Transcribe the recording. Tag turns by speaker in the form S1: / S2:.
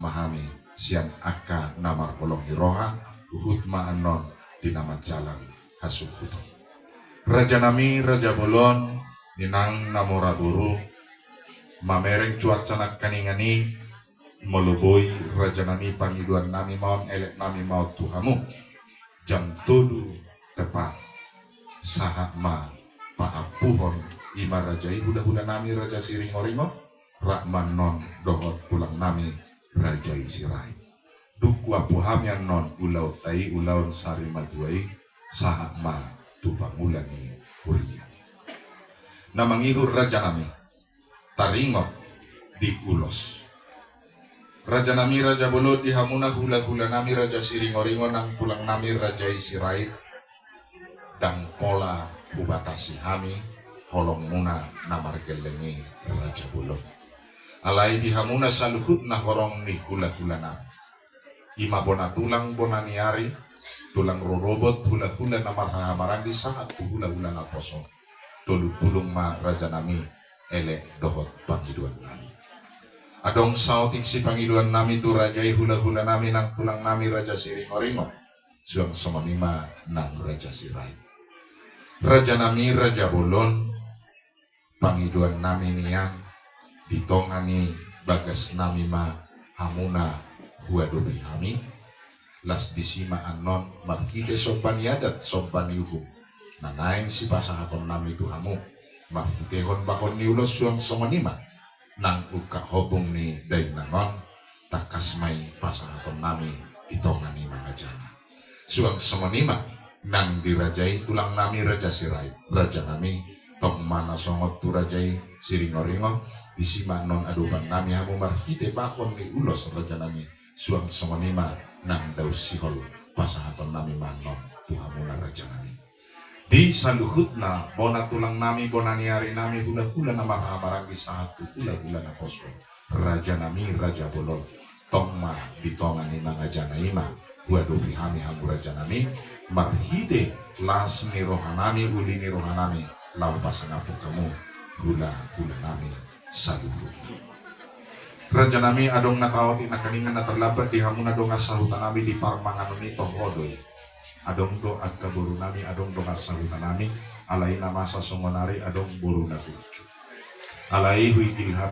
S1: mahami siang aka namar polong hiroha uhut maanon di nama jalan hasukuto. Raja nami Raja Bolon ninang namora buru mamereng cuaca nak kaningani melubui Raja nami pangiduan nami maun elek nami maut tuhamu jam tulu tepat sahat ma paapuhon ima rajai huda-huda nami Raja Siringoringo Rahman non dohot pulang nami Rajai Sirai dukwa puhamian non ulau tai ulaun sari maduai sahat ma tupangulani kuliah namangihur Raja nami taringot di ulos Raja nami Raja Bolo di hamuna hula-hula nami Raja Siringoringo nang pulang nami Rajai Sirai dan pola kubatasi hami holong muna namar gelengi Raja Bolo alai di hamuna saluhut na horong ni hula-hula nami ima bona tulang bona niari tulang rorobot hula-hula namar hamarandi saat tu hula-hula na kosong tolu tulung ma Raja nami ele dohot pangiduan nami adong sautik si pangiduan nami tu rajai hula-hula nami nang tulang nami Raja Siringoringo suang somanima nang Raja Sirai Raja nami Raja Bolon pangiduan nami niang ditongani bagas nami ma hamuna huadobi hami las disima anon markite sopan yadat sopan yuhum nanaing si pasahakon nami tu hamu markite hon bakon ni ulos suang somanima nang uka hobong ni daing nanon takas may pasahakon nami ditongani mga jana suang somanima nang dirajai tulang nami Raja Sirai Raja nami tong mana songot tu Rajai Siringoringo disima non aduban nami hamu marhite bakon ni ulos Raja nami suang somanima nang daus sihol pasahaton nami manon tuhamuna Raja nami di saluhutna bona tulang nami bona niari nami hula-hula nama hamaranggi satu hula-hula na koso Raja nami Raja Bolon tongma ditongan ni mga janaima huadobi hami hamu Raja nami marhite las ni rohanami uli ni rohanami lau pasangapu kamu hula-hula nami saluhut Raja nami adong nakawati na kaningan na terlambat di hamuna dong asahutan nami di parmangan ni tohodoy adong do agka buru nami adong dong asahutan nami alai nama sa sumonari adong buru na alai huikil